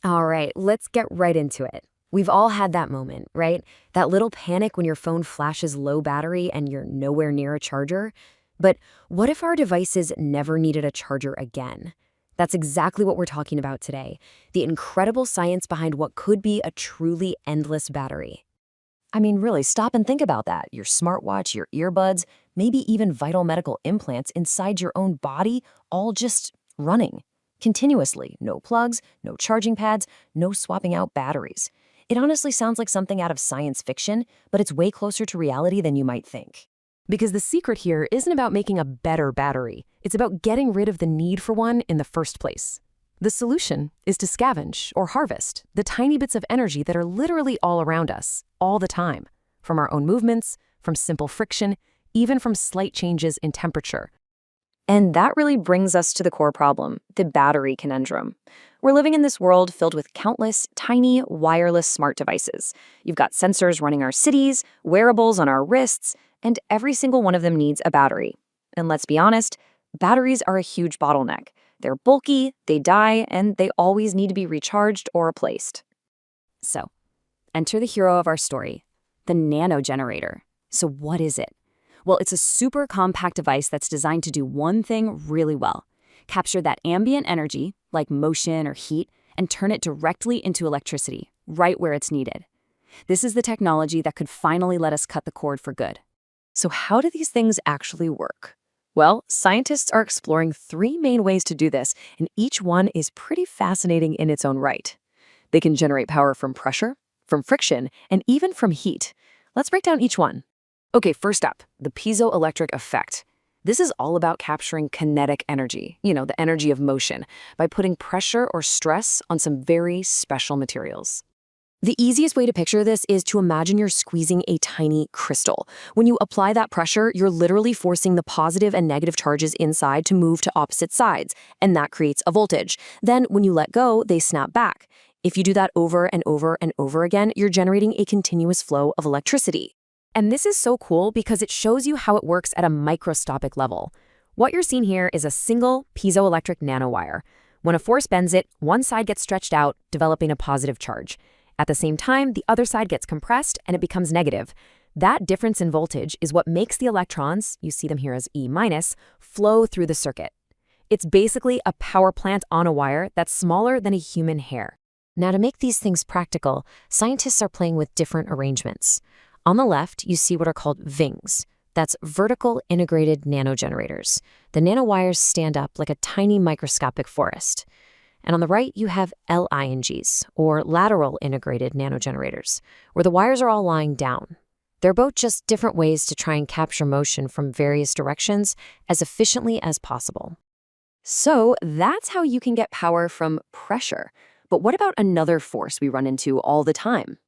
All right, let's get right into it. We've all had that moment, right? That little panic when your phone flashes low battery and you're nowhere near a charger. But what if our devices never needed a charger again? That's exactly what we're talking about today, the incredible science behind what could be a truly endless battery. I mean, really, stop and think about that. Your smartwatch, your earbuds, maybe even vital medical implants inside your own body, all just running continuously. No plugs, no charging pads, no swapping out batteries. It honestly sounds like something out of science fiction, but it's way closer to reality than you might think. Because the secret here isn't about making a better battery. It's about getting rid of the need for one in the first place. The solution is to scavenge or harvest the tiny bits of energy that are literally all around us, all the time, from our own movements, from simple friction, even from slight changes in temperature. And that really brings us to the core problem, the battery conundrum. We're living in this world filled with countless tiny wireless smart devices. You've got sensors running our cities, wearables on our wrists, and every single one of them needs a battery. And let's be honest, batteries are a huge bottleneck. They're bulky, they die, and they always need to be recharged or replaced. So, enter the hero of our story, the nanogenerator. So what is it? Well, it's a super compact device that's designed to do one thing really well: capture that ambient energy, like motion or heat, and turn it directly into electricity, right where it's needed. This is the technology that could finally let us cut the cord for good. So how do these things actually work? Well, scientists are exploring three main ways to do this, and each one is pretty fascinating in its own right. They can generate power from pressure, from friction, and even from heat. Let's break down each one. Okay, first up, the piezoelectric effect. This is all about capturing kinetic energy, the energy of motion, by putting pressure or stress on some very special materials. The easiest way to picture this is to imagine you're squeezing a tiny crystal. When you apply that pressure, you're literally forcing the positive and negative charges inside to move to opposite sides, and that creates a voltage. Then, when you let go, they snap back. If you do that over and over and over again, you're generating a continuous flow of electricity. And this is so cool because it shows you how it works at a microscopic level. What you're seeing here is a single piezoelectric nanowire. When a force bends it, one side gets stretched out, developing a positive charge. At the same time, the other side gets compressed and it becomes negative. That difference in voltage is what makes the electrons, you see them here as E-, flow through the circuit. It's basically a power plant on a wire that's smaller than a human hair. Now, to make these things practical, scientists are playing with different arrangements. On the left, you see what are called VINGs. That's vertical integrated nanogenerators. The nanowires stand up like a tiny microscopic forest. And on the right, you have LINGs, or lateral integrated nanogenerators, where the wires are all lying down. They're both just different ways to try and capture motion from various directions as efficiently as possible. So that's how you can get power from pressure. But what about another force we run into all the time?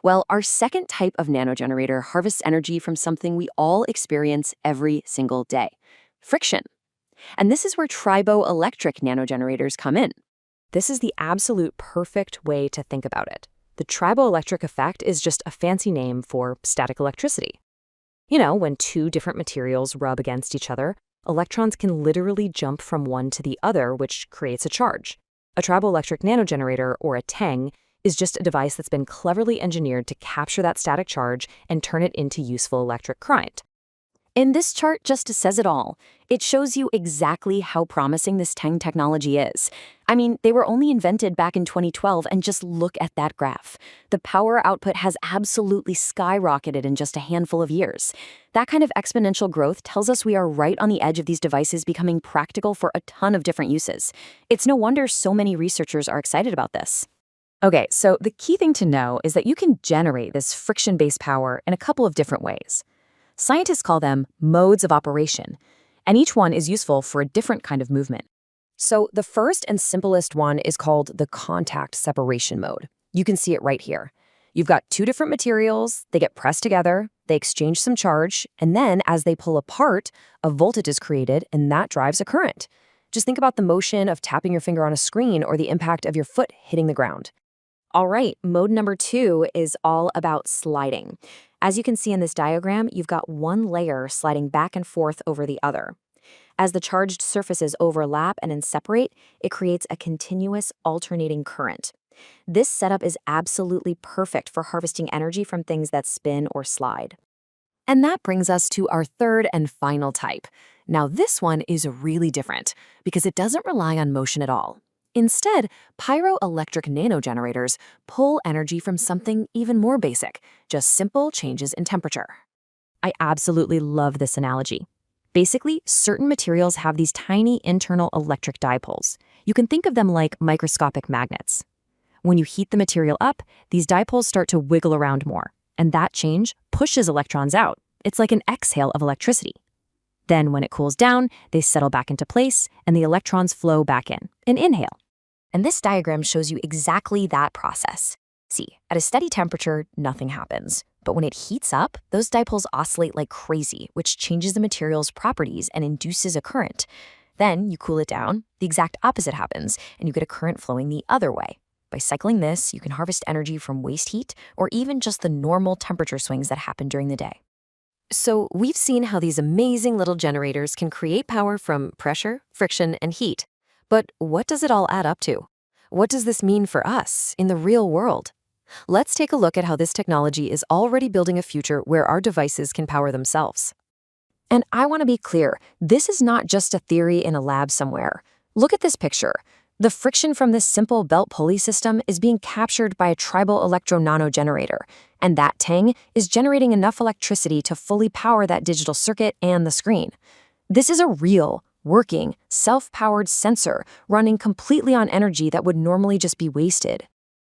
Well, our second type of nanogenerator harvests energy from something we all experience every single day: friction. And this is where Triboelectric nanogenerators come in. This is the absolute perfect way to think about it. The Triboelectric effect is just a fancy name for static electricity. When two different materials rub against each other, electrons can literally jump from one to the other, which creates a charge. A Triboelectric nanogenerator, or a TENG, is just a device that's been cleverly engineered to capture that static charge and turn it into useful electric current. And this chart just says it all. It shows you exactly how promising this TENG technology is. I mean, they were only invented back in 2012, and just look at that graph. The power output has absolutely skyrocketed in just a handful of years. That kind of exponential growth tells us we are right on the edge of these devices becoming practical for a ton of different uses. It's no wonder so many researchers are excited about this. Okay, so the key thing to know is that you can generate this friction-based power in a couple of different ways. Scientists call them modes of operation, and each one is useful for a different kind of movement. So the first and simplest one is called the contact separation mode. You can see it right here. You've got two different materials, they get pressed together, they exchange some charge, and then as they pull apart, a voltage is created, and that drives a current. Just think about the motion of tapping your finger on a screen or the impact of your foot hitting the ground. All right, mode number 2 is all about sliding. As you can see in this diagram, you've got one layer sliding back and forth over the other. As the charged surfaces overlap and then separate, it creates a continuous alternating current. This setup is absolutely perfect for harvesting energy from things that spin or slide. And that brings us to our third and final type. Now, this one is really different because it doesn't rely on motion at all. Instead, pyroelectric nanogenerators pull energy from something even more basic, just simple changes in temperature. I absolutely love this analogy. Basically, certain materials have these tiny internal electric dipoles. You can think of them like microscopic magnets. When you heat the material up, these dipoles start to wiggle around more, and that change pushes electrons out. It's like an exhale of electricity. Then when it cools down, they settle back into place, and the electrons flow back in, an inhale. And this diagram shows you exactly that process. See, at a steady temperature, nothing happens. But when it heats up, those dipoles oscillate like crazy, which changes the material's properties and induces a current. Then you cool it down, the exact opposite happens, and you get a current flowing the other way. By cycling this, you can harvest energy from waste heat or even just the normal temperature swings that happen during the day. So we've seen how these amazing little generators can create power from pressure, friction, and heat. But what does it all add up to? What does this mean for us in the real world? Let's take a look at how this technology is already building a future where our devices can power themselves. And I want to be clear, this is not just a theory in a lab somewhere. Look at this picture. The friction from this simple belt pulley system is being captured by a Triboelectric nanogenerator, and that tang is generating enough electricity to fully power that digital circuit and the screen. This is a real, working, self-powered sensor running completely on energy that would normally just be wasted.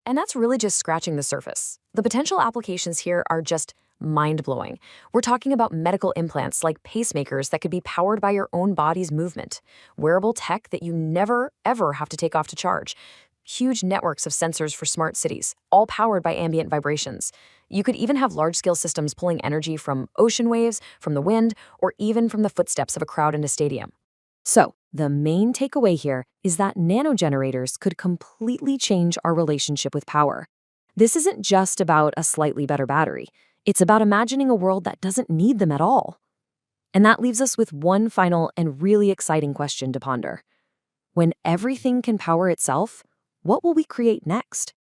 And that's really just scratching the surface. The potential applications here are just mind-blowing. We're talking about medical implants like pacemakers that could be powered by your own body's movement, wearable tech that you never, ever have to take off to charge, huge networks of sensors for smart cities, all powered by ambient vibrations. You could even have large-scale systems pulling energy from ocean waves, from the wind, or even from the footsteps of a crowd in a stadium. So, the main takeaway here is that nanogenerators could completely change our relationship with power. This isn't just about a slightly better battery. It's about imagining a world that doesn't need them at all. And that leaves us with one final and really exciting question to ponder. When everything can power itself, what will we create next?